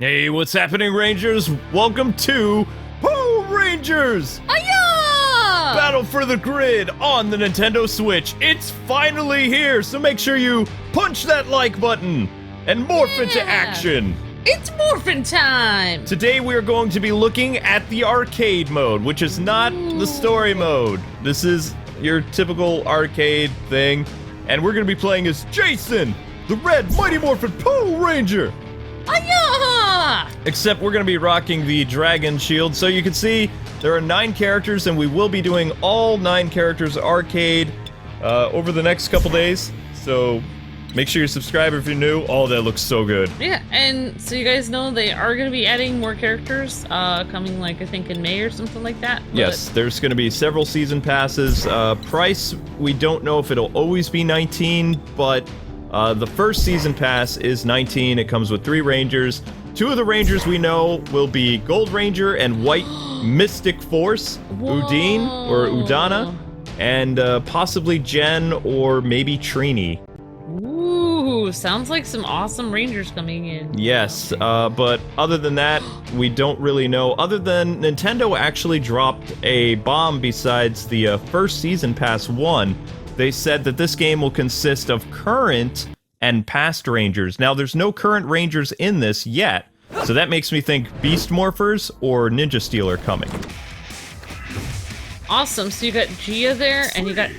Hey, what's happening, Rangers? Welcome to Power Rangers! Aya! Battle for the Grid on the Nintendo Switch. It's finally here, so make sure you punch that like button and morph into action. It's Morphin time! Today we are going to be looking at the arcade mode, which is not the story mode. This is your typical arcade thing, and we're going to be playing as Jason, the red Mighty Morphin Power Ranger. Aya! Except we're going to be rocking the Dragon Shield, so you can see there are 9 characters, and we will be doing all 9 characters arcade over the next couple days, so make sure you subscribe if you're new. Oh, that looks so good. Yeah, and so you guys know they are going to be adding more characters, coming like I think in May or something like that. Yes, there's going to be several season passes. Price, we don't know if it'll always be 19, but the first season pass is 19. It comes with 3 Rangers. 2 of the Rangers we know will be Gold Ranger and White Mystic Force, Udine or Udana, and possibly Jen or maybe Trini. Ooh, sounds like some awesome Rangers coming in. Yes, but other than that, we don't really know. Other than Nintendo actually dropped a bomb besides the first season pass 1. They said that this game will consist of current and past Rangers. Now, there's no current Rangers in this yet, so that makes me think Beast Morphers or Ninja Steel are coming. Awesome, so you got Gia there, and you got...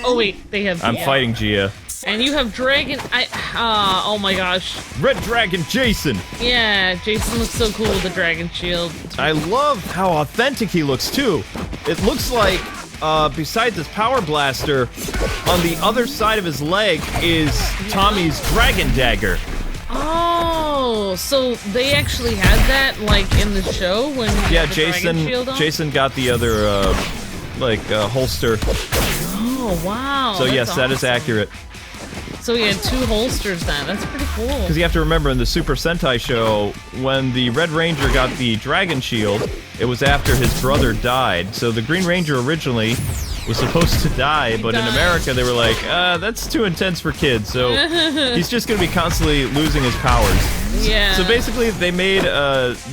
Oh wait, they have Gia. I'm fighting Gia. And you have Dragon... oh my gosh. Red Dragon Jason! Yeah, Jason looks so cool with the Dragon Shield. I love how authentic he looks, too. It looks like... besides his power blaster, on the other side of his leg is Tommy's dragon dagger. Oh, so they actually had that, like, in the show when yeah, the Dragon Shield on? Jason got the other, holster. Oh, wow. So yes, awesome. that is accurate. So he had 2 holsters then. That's pretty cool. Because you have to remember, in the Super Sentai show, when the Red Ranger got the Dragon Shield, it was after his brother died. So the Green Ranger originally was supposed to die, but in America they were like, that's too intense for kids, so he's just going to be constantly losing his powers. Yeah. So basically they made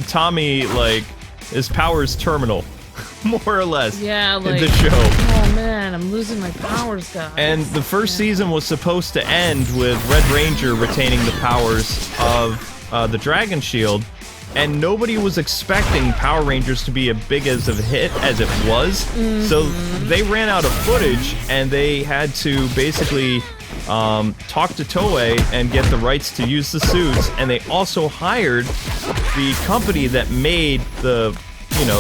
Tommy, like, his powers terminal. More or less, yeah, like, in the show. Oh man, I'm losing my powers, guys. And the first season was supposed to end with Red Ranger retaining the powers of the Dragon Shield, and nobody was expecting Power Rangers to be as big as a hit as it was. So they ran out of footage, and they had to basically talk to Toei and get the rights to use the suits, and they also hired the company that made the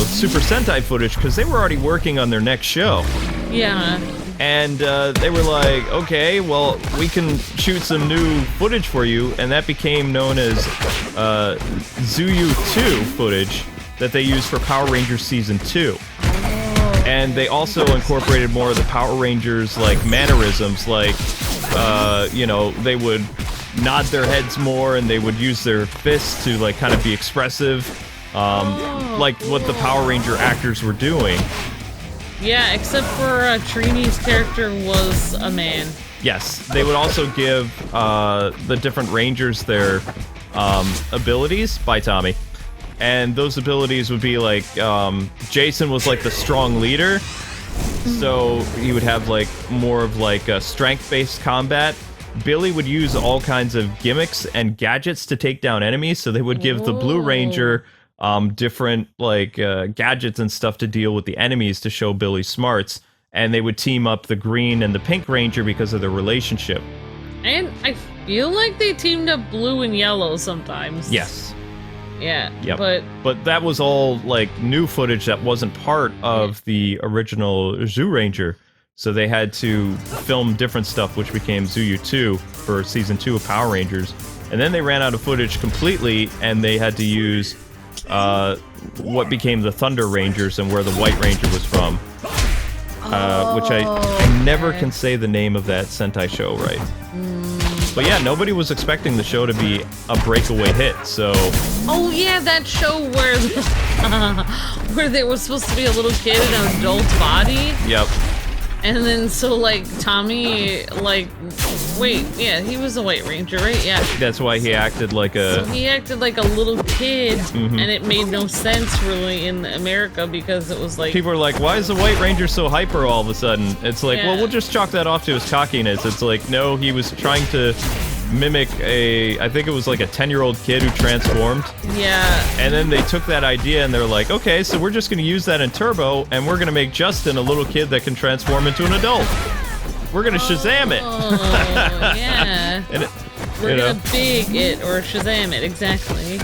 Super Sentai footage, because they were already working on their next show. Yeah. And they were like, okay, well, we can shoot some new footage for you, and that became known as Zuyu 2 footage that they used for Power Rangers Season 2. And they also incorporated more of the Power Rangers, like, mannerisms, like, they would nod their heads more, and they would use their fists to, like, kind of be expressive. Like what the Power Ranger actors were doing. Yeah, except for Trini's character was a man. Yes, they would also give the different Rangers their abilities by Tommy. And those abilities would be like, Jason was like the strong leader, so he would have like more of like a strength-based combat. Billy would use all kinds of gimmicks and gadgets to take down enemies, so they would give the Blue Ranger different like gadgets and stuff to deal with the enemies to show Billy smarts, and they would team up the Green and the Pink Ranger because of their relationship. And I feel like they teamed up Blue and Yellow sometimes. Yes. Yeah. Yep. But that was all like new footage that wasn't part of the original Zoo Ranger, so they had to film different stuff, which became Zuyu 2 for season 2 of Power Rangers, and then they ran out of footage completely, and they had to use what became the Thunder Rangers and where the White Ranger was from, which I never can say the name of that Sentai show right. But yeah, nobody was expecting the show to be a breakaway hit, so... Oh yeah, that show where where there was supposed to be a little kid in an adult body? Yep. And then, so, like, Tommy, like, wait, yeah, he was a White Ranger, right? Yeah. That's why he acted like a... So he acted like a little kid, and it made no sense, really, in America, because it was like... People are like, why is the White Ranger so hyper all of a sudden? It's like, well, Yeah. we'll just chalk that off to his cockiness. It's like, no, he was trying to mimic I think it was like a 10-year-old kid who transformed. Yeah. And then they took that idea and they're like, okay, so we're just going to use that in Turbo, and we're going to make Justin a little kid that can transform into an adult. We're going to Shazam it. Oh, yeah. And We're gonna big it, or Shazam it, exactly.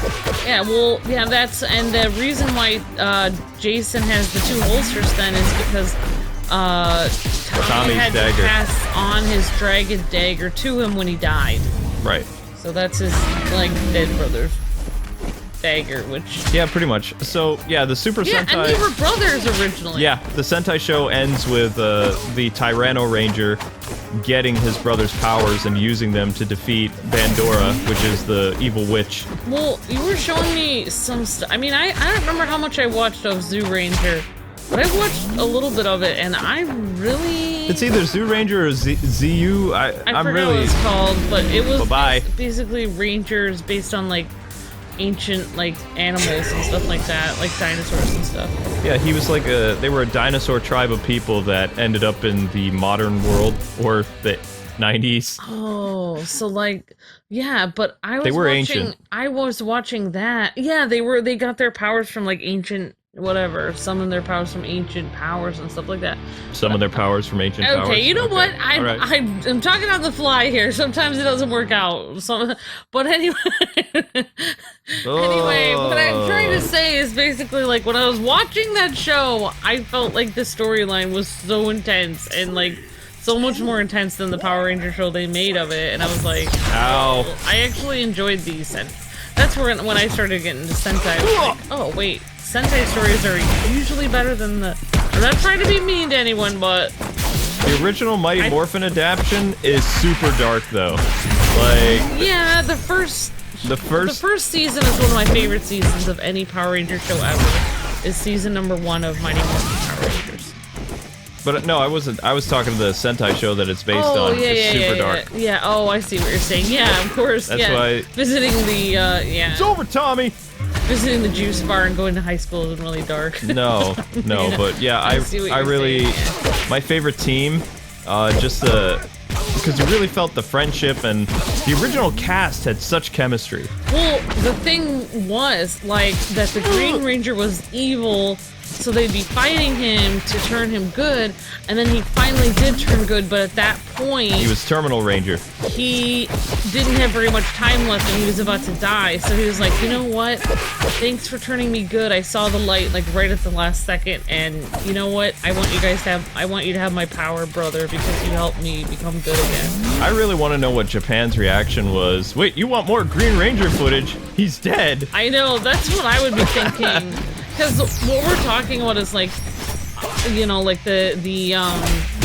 Yeah, well, yeah, that's, and the reason why, Jason has the 2 holsters then is because, Tommy had dagger. to pass on his dragon dagger to him when he died. Right. So that's his, like, dead brother's dagger, which... Yeah, pretty much. So, yeah, the Super Yeah, Sentai... and they were brothers originally. Yeah, the Sentai show ends with the Tyranno Ranger getting his brother's powers and using them to defeat Bandora, which is the evil witch. Well, you were showing me some stuff. I mean, I don't remember how much I watched of Zoo Ranger, but I watched a little bit of it, and I really... It's either Zoo Ranger or ZU. I I'm forgot really... what it's called, but it was Bye-bye. basically rangers based on, like, ancient, like, animals and stuff like that, like dinosaurs and stuff. Yeah, he was like they were a dinosaur tribe of people that ended up in the modern world, or the 90s. Oh, so like, yeah, but They were ancient. I was watching that. Yeah, they got their powers from, like, ancient, whatever, some of their powers from ancient powers and stuff like that. Some of their powers from ancient powers. Okay, you know what? All right. I'm talking on the fly here. Sometimes it doesn't work out. But anyway, anyway, what I'm trying to say is basically, like, when I was watching that show, I felt like the storyline was so intense and, like, so much more intense than the Power Ranger show they made of it. And I was like, Ow. I actually enjoyed these. And that's when I started getting into Sentai. I was like, oh, wait. Sentai stories are usually better than the... I'm not trying to be mean to anyone, but... The original Mighty Morphin adaptation is super dark, though. Like... Yeah, the first season is one of my favorite seasons of any Power Ranger show ever. Is season number 1 of Mighty Morphin Power Rangers. But no, I wasn't. I was talking to the Sentai show that it's based on. Yeah, it's super yeah, dark. Yeah, oh, I see what you're saying. Yeah, of course. That's yeah. why... Visiting the, yeah. It's over, Tommy! Visiting the juice bar and going to high school isn't really dark. No, Yeah. but yeah, I see what I you're really... saying, My favorite team, just the... Because you really felt the friendship, and the original cast had such chemistry. Well, the thing was, like, that the Green Ranger was evil, so they'd be fighting him to turn him good, and then he finally did turn good, but at that point... He was Terminal Ranger. He didn't have very much time left, and he was about to die, so he was like, you know what? Thanks for turning me good. I saw the light, like, right at the last second, and you know what? I want you to have my power, brother, because you helped me become good again. I really want to know what Japan's reaction was. Wait, you want more Green Ranger footage? He's dead. I know, that's what I would be thinking. Because what we're talking about is, like, you know, like the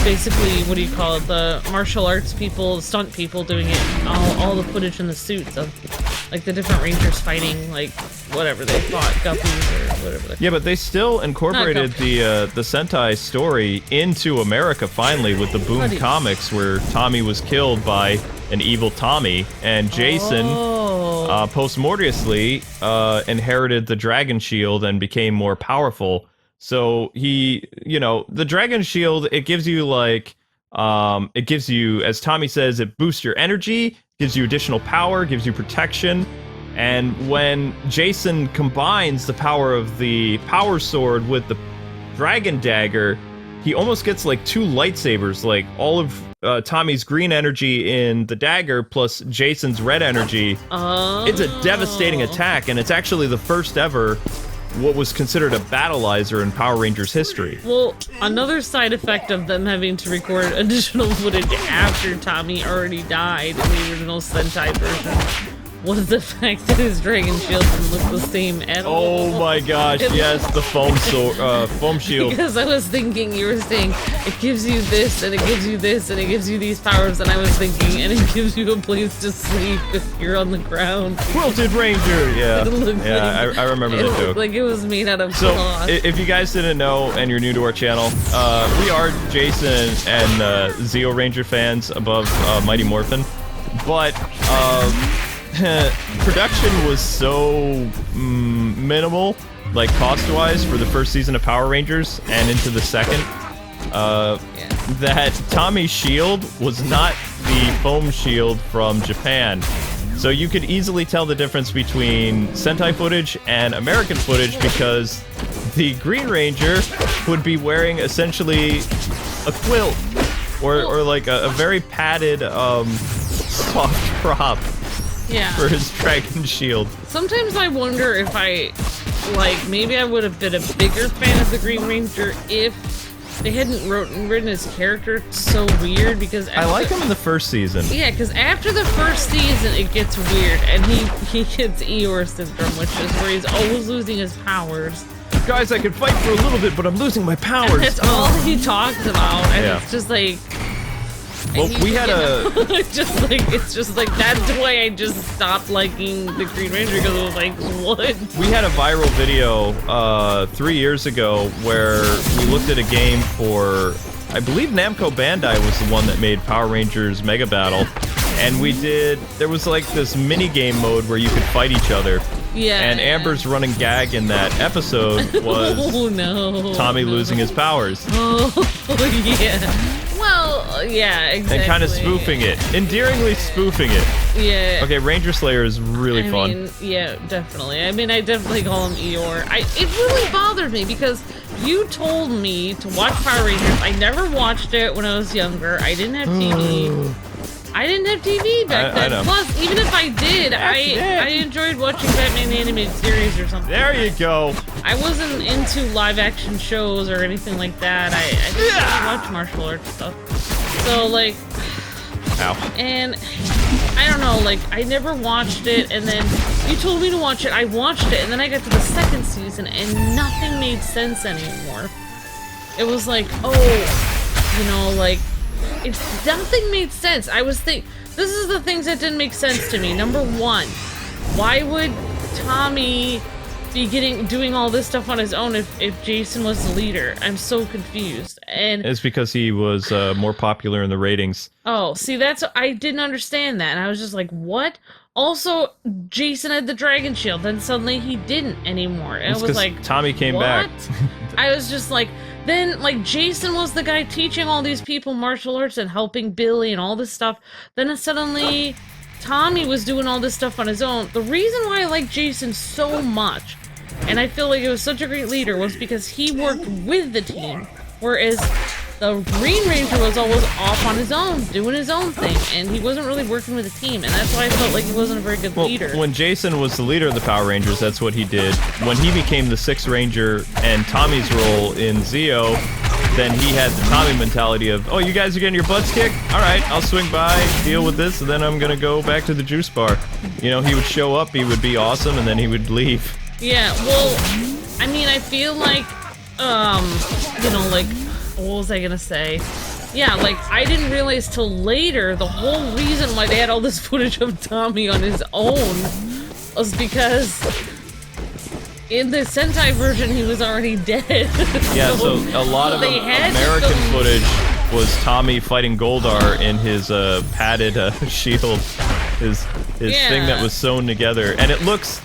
basically, what do you call it, the martial arts people, stunt people doing it, all the footage in the suits of, like, the different Rangers fighting, like, whatever they fought, Guppies or whatever. Yeah, but they still incorporated the Sentai story into America finally with the Boom Comics, where Tommy was killed by an evil Tommy, and Jason, postmorteously, inherited the Dragon Shield and became more powerful. So he, you know, the Dragon Shield, it gives you, like, it gives you, as Tommy says, it boosts your energy, gives you additional power, gives you protection. And when Jason combines the power of the Power Sword with the Dragon Dagger, he almost gets like 2 lightsabers, like all of Tommy's green energy in the dagger plus Jason's red energy. It's a devastating attack, and it's actually the first ever what was considered a Battleizer in Power Rangers history. Well, another side effect of them having to record additional footage after Tommy already died in the original Sentai version was the fact that his dragon shield didn't look the same at all. Oh my gosh, yes, the foam shield. Because I was thinking, you were saying, it gives you this, and it gives you this, and it gives you these powers, and I was thinking, and it gives you a place to sleep if you're on the ground. Quilted Ranger, yeah. Yeah, I remember the joke. Like it was made out of so, cloth. If you guys didn't know, and you're new to our channel, we are Jason and Zeo Ranger fans above Mighty Morphin, but production was so minimal, like cost-wise, for the first season of Power Rangers and into the second, that Tommy's shield was not the foam shield from Japan. So you could easily tell the difference between Sentai footage and American footage because the Green Ranger would be wearing essentially a quilt or like a very padded soft crop for his dragon shield. Sometimes I wonder if maybe I would have been a bigger fan of the Green Ranger if they hadn't written his character so weird, because I like him in the first season. Yeah, because after the first season, it gets weird, and he gets Eeyore syndrome, which is where he's always losing his powers. Guys, I can fight for a little bit, but I'm losing my powers. And that's all he talks about, and it's just like... Well, we had it's just like that's why I just stopped liking the Green Ranger, because it was like, what? We had a viral video 3 years ago where we looked at a game for, I believe Namco Bandai was the one that made Power Rangers Mega Battle, and there was like this mini game mode where you could fight each other. Yeah. And Amber's running gag in that episode was Tommy losing his powers. Oh, yeah. Well, yeah, exactly. And kind of spoofing it. Endearingly spoofing it. Yeah. Okay, Ranger Slayer is really fun. I mean, yeah, definitely. I mean, I definitely call him Eeyore. It really bothered me because you told me to watch Power Rangers. I never watched it when I was younger. I didn't have TV. I didn't have TV back then. I know. Plus, even if I did, I enjoyed watching Batman animated series or something. There you go. I wasn't into live action shows or anything like that. I didn't really watch martial arts stuff. So, like... Ow. And I don't know, like, I never watched it, and then you told me to watch it, I watched it, and then I got to the second season, and nothing made sense anymore. It was like, oh, you know, like... nothing made sense. I was this is the things that didn't make sense to me. Number one, why would Tommy be doing all this stuff on his own if Jason was the leader? I'm so confused. And it's because he was more popular in the ratings. Oh, see, I didn't understand that, and I was just like, what? Also, Jason had the dragon shield, then suddenly he didn't anymore. And it was like, Tommy came back. I was just like, then, like, Jason was the guy teaching all these people martial arts and helping Billy and all this stuff. Then suddenly, Tommy was doing all this stuff on his own. The reason why I like Jason so much, and I feel like it was such a great leader, was because he worked with the team. Whereas the Green Ranger was always off on his own, doing his own thing, and he wasn't really working with a team, and that's why I felt like he wasn't a very good leader. When Jason was the leader of the Power Rangers, that's what he did. When he became the Sixth Ranger and Tommy's role in Zeo, then he had the Tommy mentality of, oh, you guys are getting your butts kicked? Alright, I'll swing by, deal with this, and then I'm gonna go back to the juice bar. You know, he would show up, he would be awesome, and then he would leave. Yeah, well, I mean, I feel like, you know, like, what was I gonna say? Yeah, like, I didn't realize till later the whole reason why they had all this footage of Tommy on his own was because in the Sentai version he was already dead. Yeah, so a lot of American footage was Tommy fighting Goldar in his padded shield, his thing that was sewn together, and it looks...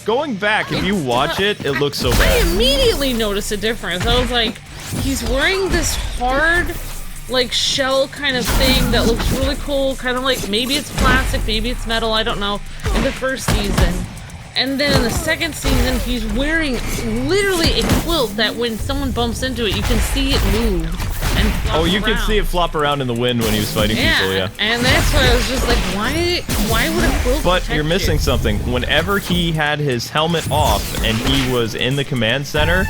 Going back, if you watch it looks so bad. I immediately noticed a difference. I was like, he's wearing this hard, like, shell kind of thing that looks really cool, kind of like, maybe it's plastic, maybe it's metal, I don't know, in the first season. And then in the second season, he's wearing literally a quilt that when someone bumps into it, you can see it move. And oh, you can see it flop around in the wind when he was fighting people, yeah. And that's why I was just like, why would a quilt But you're missing something. Whenever he had his helmet off and he was in the command center,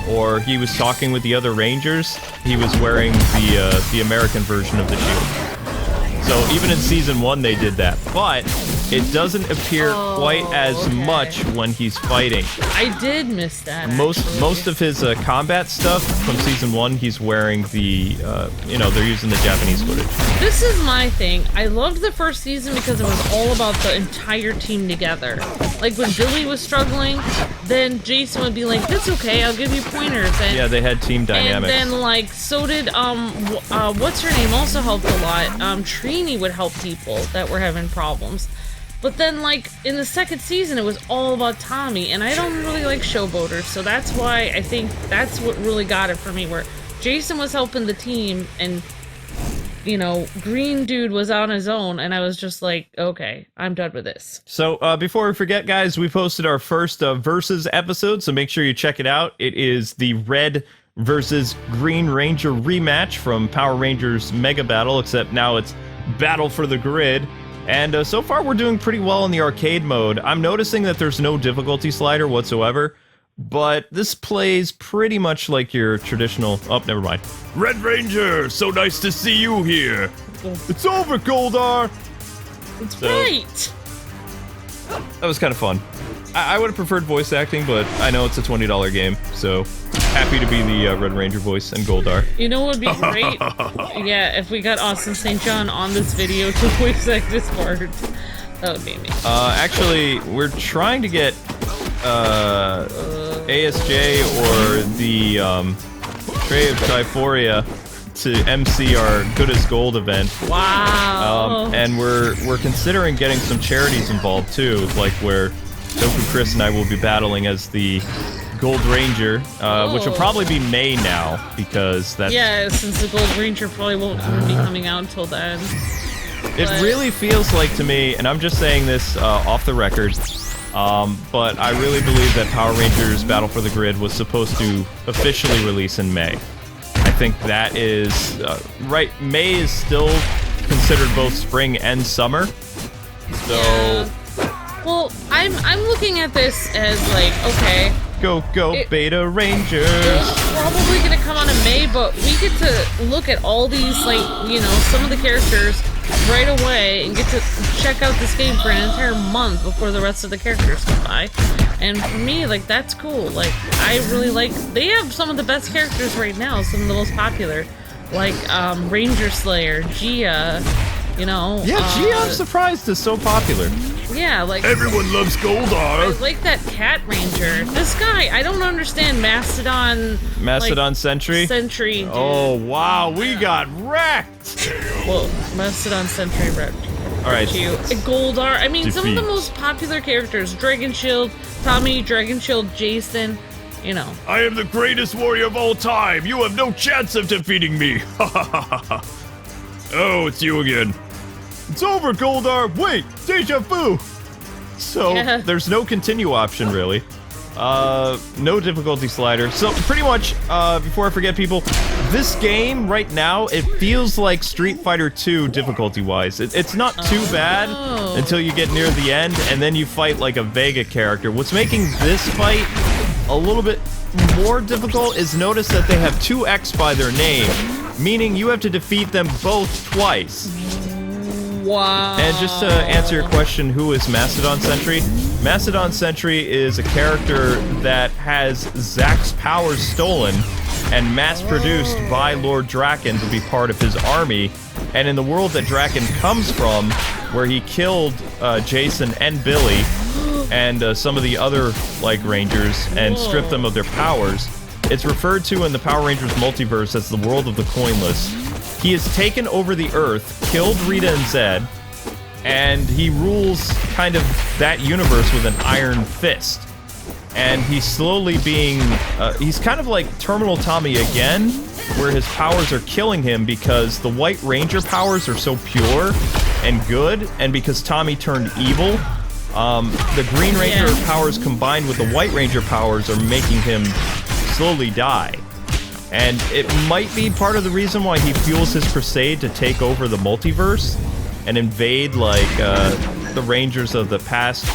or he was talking with the other Rangers, he was wearing the American version of the shield. So even in Season 1 they did that. But it doesn't appear quite as much when he's fighting. I did miss that. Most of his combat stuff from season 1, he's wearing the, they're using the Japanese footage. This is my thing. I loved the first season because it was all about the entire team together. Like when Billy was struggling, then Jason would be like, "That's okay, I'll give you pointers." And, yeah, they had team dynamics. And then like so did what's her name also helped a lot. Trini would help people that were having problems. But then like in the second season, it was all about Tommy, and I don't really like showboaters, so that's why I think that's what really got it for me. Where Jason was helping the team, and Green Dude was on his own, and I was just like, okay, I'm done with this. So before we forget, guys, we posted our first Versus episode, so make sure you check it out. It is the Red versus Green Ranger rematch from Power Rangers Mega Battle, except now it's Battle for the Grid. And so far, we're doing pretty well in the arcade mode. I'm noticing that there's no difficulty slider whatsoever, but this plays pretty much like your traditional... Oh, never mind. Red Ranger, so nice to see you here. It's over, Goldar. It's right. That was kind of fun. I would have preferred voice acting, but I know it's a $20 game, so happy to be the Red Ranger voice and Goldar. You know what would be great? Yeah, if we got Austin St. John on this video to voice act this part. That would be amazing. Actually, we're trying to get ASJ or the Trey of Typhoria to MC our Good as Gold event. Wow. And we're considering getting some charities involved too, like where Doku Chris and I will be battling as the Gold Ranger, which will probably be May now, because that's... Yeah, since the Gold Ranger probably won't even be coming out until then. It really feels like to me, and I'm just saying this off the record, but I really believe that Power Rangers Battle for the Grid was supposed to officially release in May. I think that is... right, May is still considered both spring and summer, so... Yeah. Well, I'm looking at this as like, okay... Go, Beta Rangers! It's probably gonna come out in May, but we get to look at all these, like, some of the characters right away and get to check out this game for an entire month before the rest of the characters come by. And for me, like, that's cool. Like, I really like... They have some of the best characters right now, some of the most popular. Like, Ranger Slayer, Gia, Yeah, Gia, I'm surprised, is so popular. Yeah, like... Everyone loves Goldar! I like that Cat Ranger. This guy, I don't understand Mastodon... Mastodon Sentry? Sentry, dude. Oh, wow, we got wrecked! Well, Mastodon Sentry wrecked. Alright. Goldar, I mean, some of the most popular characters. Dragon Shield, Tommy, Dragon Shield, Jason, I am the greatest warrior of all time! You have no chance of defeating me! Oh, it's you again. It's over, Goldar! Wait! Deja vu! So, there's no continue option, really. No difficulty slider. So, pretty much, before I forget, people, this game, right now, it feels like Street Fighter 2 difficulty-wise. It's not too bad until you get near the end, and then you fight like a Vega character. What's making this fight a little bit more difficult is notice that they have 2X by their name, meaning you have to defeat them both twice. Wow. And just to answer your question, who is Mastodon Sentry? Mastodon Sentry is a character that has Zack's powers stolen and mass-produced by Lord Drakkon to be part of his army. And in the world that Drakkon comes from, where he killed Jason and Billy and some of the other, Rangers and stripped them of their powers, it's referred to in the Power Rangers multiverse as the world of the coinless. He has taken over the Earth, killed Rita and Zed, and he rules kind of that universe with an iron fist. And he's slowly being... he's kind of like Terminal Tommy again, where his powers are killing him because the White Ranger powers are so pure and good, and because Tommy turned evil, the Green Ranger powers combined with the White Ranger powers are making him slowly die. And it might be part of the reason why he fuels his crusade to take over the multiverse and invade, the Rangers of the past,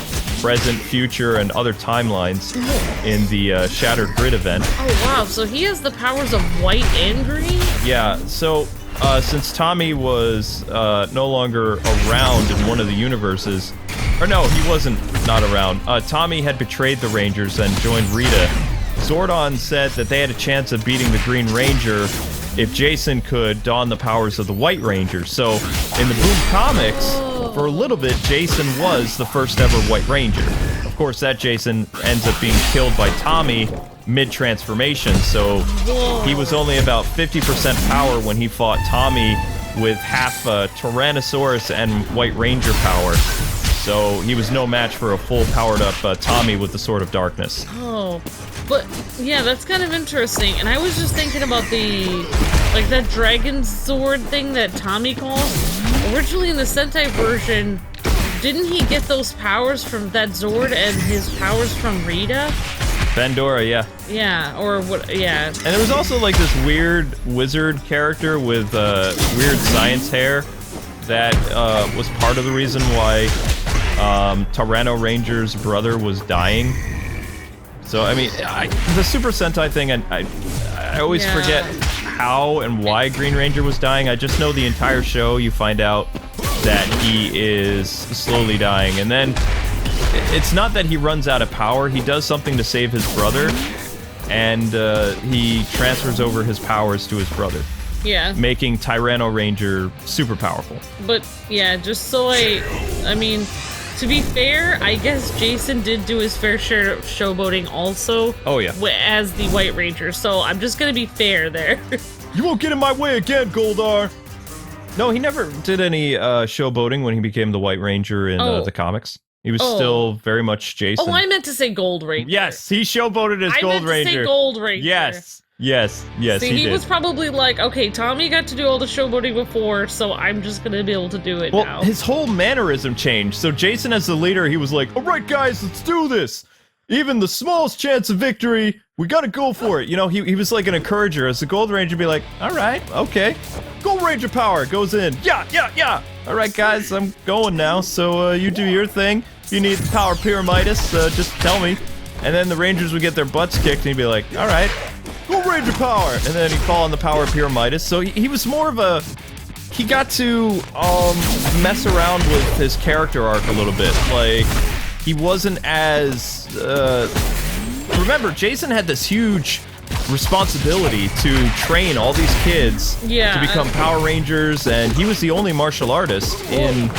present, future, and other timelines in the Shattered Grid event. Oh, wow. So he has the powers of white and green? Yeah, so since Tommy was no longer around in one of the universes, Or no, he wasn't not around. Tommy had betrayed the Rangers and joined Rita. Zordan said that they had a chance of beating the Green Ranger if Jason could don the powers of the White Ranger. So, in the Boom comics, for a little bit, Jason was the first ever White Ranger. Of course, that Jason ends up being killed by Tommy mid-transformation, so he was only about 50% power when he fought Tommy with half Tyrannosaurus and White Ranger power. So he was no match for a full powered-up Tommy with the Sword of Darkness. Oh, but yeah, that's kind of interesting. And I was just thinking about like that Dragon Sword thing that Tommy calls. Originally in the Sentai version, didn't he get those powers from that Zord and his powers from Rita? Pandora, yeah. Yeah, or what, yeah. And there was also like this weird wizard character with weird science hair that was part of the reason why Tyranno Ranger's brother was dying. So, I mean, the Super Sentai thing, I always forget how and why Green Ranger was dying. I just know the entire show you find out that he is slowly dying. And then it's not that he runs out of power. He does something to save his brother, and he transfers over his powers to his brother. Yeah. Making Tyranno Ranger super powerful. But, yeah, just so I mean, to be fair, I guess Jason did do his fair share of showboating also. Oh, yeah. As the White Ranger, so I'm just gonna be fair there. You won't get in my way again, Goldar! No, he never did any showboating when he became the White Ranger in the comics. He was still very much Jason. Oh, I meant to say Gold Ranger. Yes, he showboated as Gold Ranger. I meant to say Gold Ranger. Yes, See, he did. Was probably like, okay, Tommy got to do all the showboating before, so I'm just gonna be able to do it now. Well, his whole mannerism changed. So Jason as the leader, he was like, all right, guys, let's do this. Even the smallest chance of victory, we gotta go for it. You know, he was like an encourager. As the Gold Ranger, be like, all right, okay. Gold Ranger power goes in. Yeah. All right, guys, I'm going now. So you do your thing. If you need power pyramitis, just tell me. And then the Rangers would get their butts kicked, and he'd be like, all right, Gold Ranger power. And then he'd call on the power pyramitis. So he was more of a... He got to mess around with his character arc a little bit. Like, he wasn't as... Remember, Jason had this huge responsibility to train all these kids to become Power Rangers, and he was the only martial artist in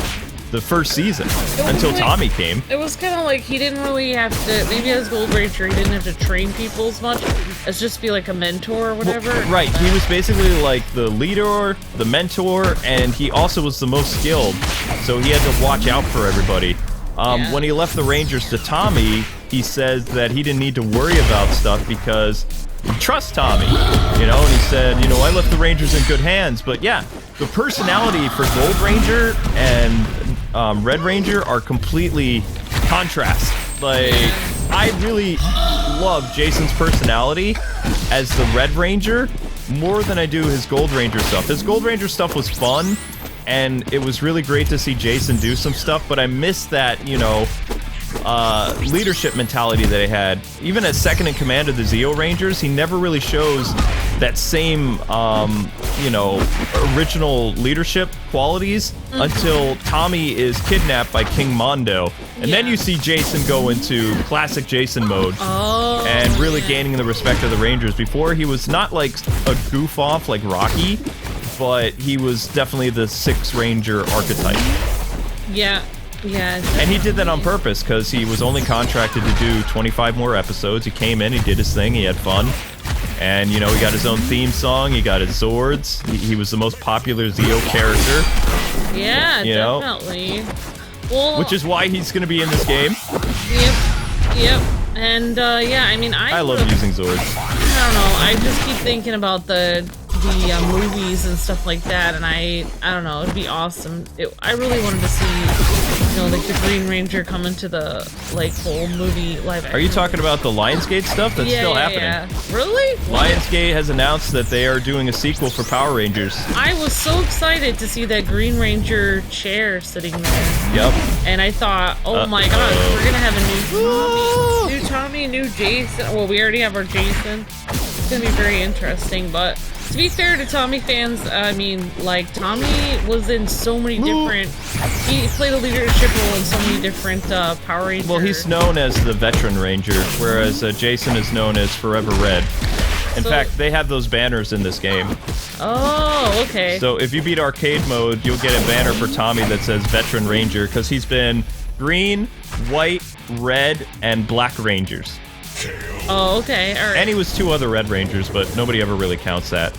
the first season until Tommy came. It was kind of like he didn't really have to, maybe as Gold Ranger, he didn't have to train people as much as just be like a mentor or whatever. Well, right, he was basically like the leader, the mentor, and he also was the most skilled, so he had to watch out for everybody. When he left the Rangers to Tommy, he says that he didn't need to worry about stuff because he trusts Tommy, you know, and he said, you know, I left the Rangers in good hands. But yeah, the personality for Gold Ranger and Red Ranger are completely contrast. Like, I really love Jason's personality as the Red Ranger more than I do his Gold Ranger stuff. His Gold Ranger stuff was fun, and it was really great to see Jason do some stuff, but I miss that, you know, leadership mentality that he had. Even as second in command of the Zeo Rangers, he never really shows that same, you know, original leadership qualities until Tommy is kidnapped by King Mondo. And then you see Jason go into classic Jason mode and really gaining the respect of the Rangers. Before, he was not like a goof off like Rocky, but he was definitely the Six Ranger archetype. Yeah, and he did that on purpose because he was only contracted to do 25 more episodes. He came in, he did his thing, he had fun. And, you know, he got his own theme song, he got his Zords. He was the most popular Zeo character. Yeah, definitely. Well, which is why he's going to be in this game. Yep. And, yeah, I mean, I love using Zords. I don't know, I just keep thinking about the movies and stuff like that, and I don't know, it'd be awesome. I really wanted to see, you know, like the Green Ranger come into the like whole movie live action. Are you talking about the Lionsgate stuff? That's still happening. Yeah. Really? Lionsgate has announced that they are doing a sequel for Power Rangers. I was so excited to see that Green Ranger chair sitting there. Yep. And I thought, oh my gosh, we're gonna have a new Tommy, new Jason. Well, we already have our Jason. it's gonna be very interesting. But to be fair to Tommy fans, I mean, like, Tommy was in so many different... He played a leadership role in so many different Power Rangers. Well, he's known as the Veteran Ranger, whereas Jason is known as Forever Red. In fact, they have those banners in this game. Oh, okay. So if you beat arcade mode, you'll get a banner for Tommy that says Veteran Ranger, because he's been green, white, red, and black Rangers. Oh, okay, alright. And he was 2 other Red Rangers, but nobody ever really counts that.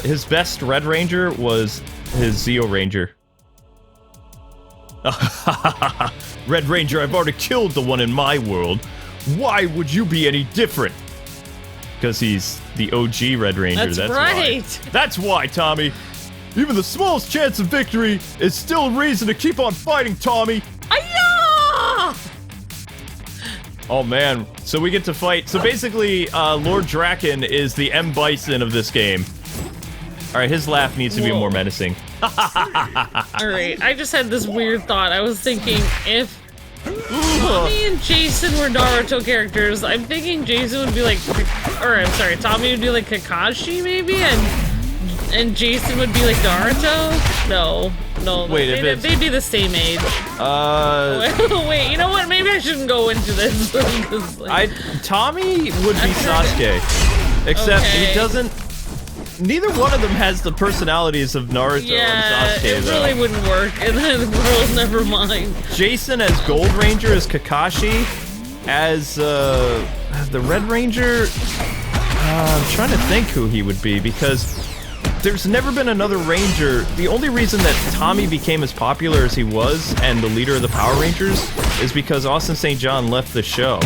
His best Red Ranger was his Zeo Ranger. Red Ranger, I've already killed the one in my world. Why would you be any different? Because he's the OG Red Ranger, that's right. Why. That's why, Tommy. Even the smallest chance of victory is still a reason to keep on fighting, Tommy. Aya! Oh man, so we get to fight. So basically, Lord Drakkon is the M. Bison of this game. Alright, his laugh needs to be more menacing. Alright, I just had this weird thought. I was thinking, if Tommy and Jason were Naruto characters, I'm thinking Jason would be like... Or, I'm sorry, Tommy would be like Kakashi, maybe? And Jason would be like Naruto? No. Wait, they'd be the same age. Wait, you know what? Maybe I shouldn't go into this. Tommy would be Sasuke. Except he doesn't... Neither one of them has the personalities of Naruto and Sasuke, it really wouldn't work in the world, never mind. Jason as Gold Ranger, as Kakashi, as the Red Ranger... I'm trying to think who he would be, because there's never been another Ranger. The only reason that Tommy became as popular as he was, and the leader of the Power Rangers, is because Austin St. John left the show.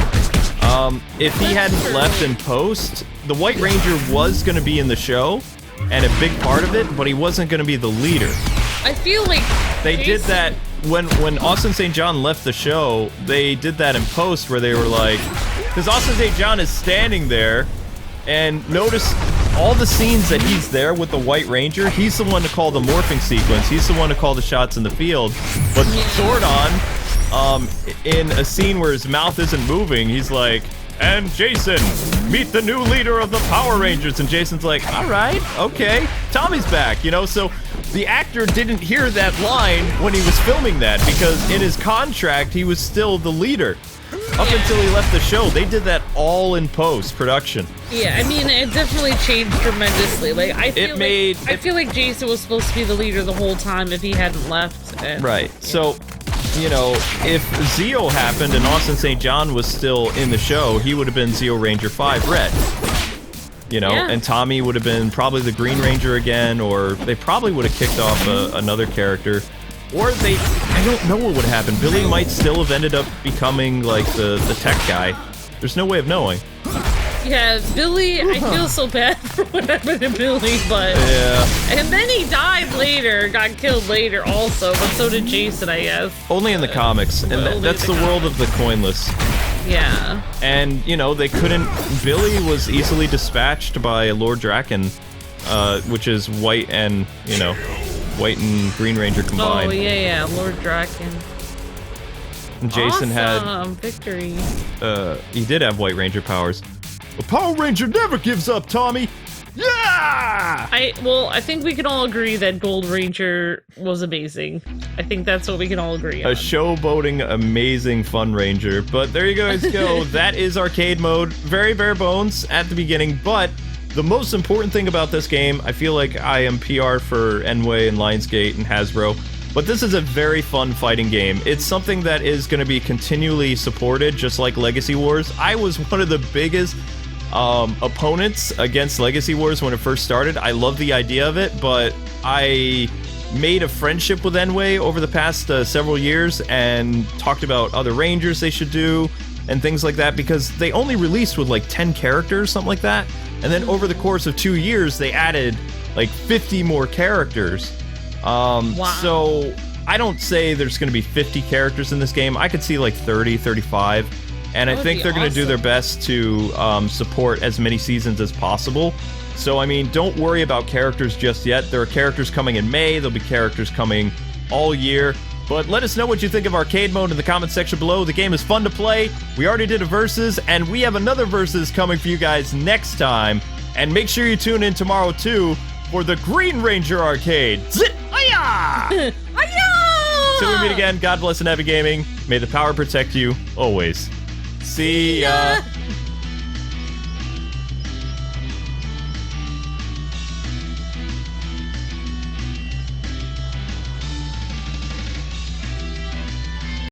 If he hadn't left in post, the White Ranger was going to be in the show, and a big part of it, but he wasn't going to be the leader. I feel like... They did that when Austin St. John left the show, they did that in post where they were like... Because Austin St. John is standing there, and notice all the scenes that he's there with the White Ranger, he's the one to call the morphing sequence, he's the one to call the shots in the field, but Zordan... in a scene where his mouth isn't moving, he's like, and Jason, meet the new leader of the Power Rangers. And Jason's like, alright, okay, Tommy's back, you know? So the actor didn't hear that line when he was filming that, because in his contract, he was still the leader. Up until he left the show, they did that all in post-production. Yeah, I mean, it definitely changed tremendously. Like, I feel like Jason was supposed to be the leader the whole time if he hadn't left. And, right, so... You know, if Zeo happened and Austin St. John was still in the show, he would have been Zeo Ranger 5 Red. You know, and Tommy would have been probably the Green Ranger again, or they probably would have kicked off another character. Or I don't know what would have happened. Billy might still have ended up becoming, like, the tech guy. There's no way of knowing. Yeah, Billy, I feel so bad for what happened to Billy, but... Yeah. And then he died later, got killed later also, but so did Jason, I guess. Only in the comics, and that's the world of the coinless. Yeah. And, you know, they couldn't... Billy was easily dispatched by Lord Drakkon, which is white and, you know, white and Green Ranger combined. Oh, yeah, Lord Drakkon. And Jason had... victory. He did have White Ranger powers. The Power Ranger never gives up, Tommy! Yeah! I think we can all agree that Gold Ranger was amazing. I think that's what we can all agree on. A showboating, amazing, fun Ranger. But there you guys go. That is arcade mode. Very bare bones at the beginning, but the most important thing about this game, I feel like I am PR for Enway and Lionsgate and Hasbro, but this is a very fun fighting game. It's something that is going to be continually supported, just like Legacy Wars. I was one of the biggest opponents against Legacy Wars when it first started. I love the idea of it, but I made a friendship with Enway over the past several years and talked about other Rangers they should do and things like that, because they only released with like 10 characters, something like that, and then over the course of 2 years they added like 50 more characters. Wow. So I don't say there's going to be 50 characters in this game. I could see like 30, 35. And I think they're going to do their best to support as many seasons as possible. So, I mean, don't worry about characters just yet. There are characters coming in May. There'll be characters coming all year. But let us know what you think of arcade mode in the comment section below. The game is fun to play. We already did a Versus, and we have another Versus coming for you guys next time And make sure you tune in tomorrow, too, for the Green Ranger Arcade. Zit! Aya! Till we meet again, God bless and happy gaming. May the power protect you always. See ya!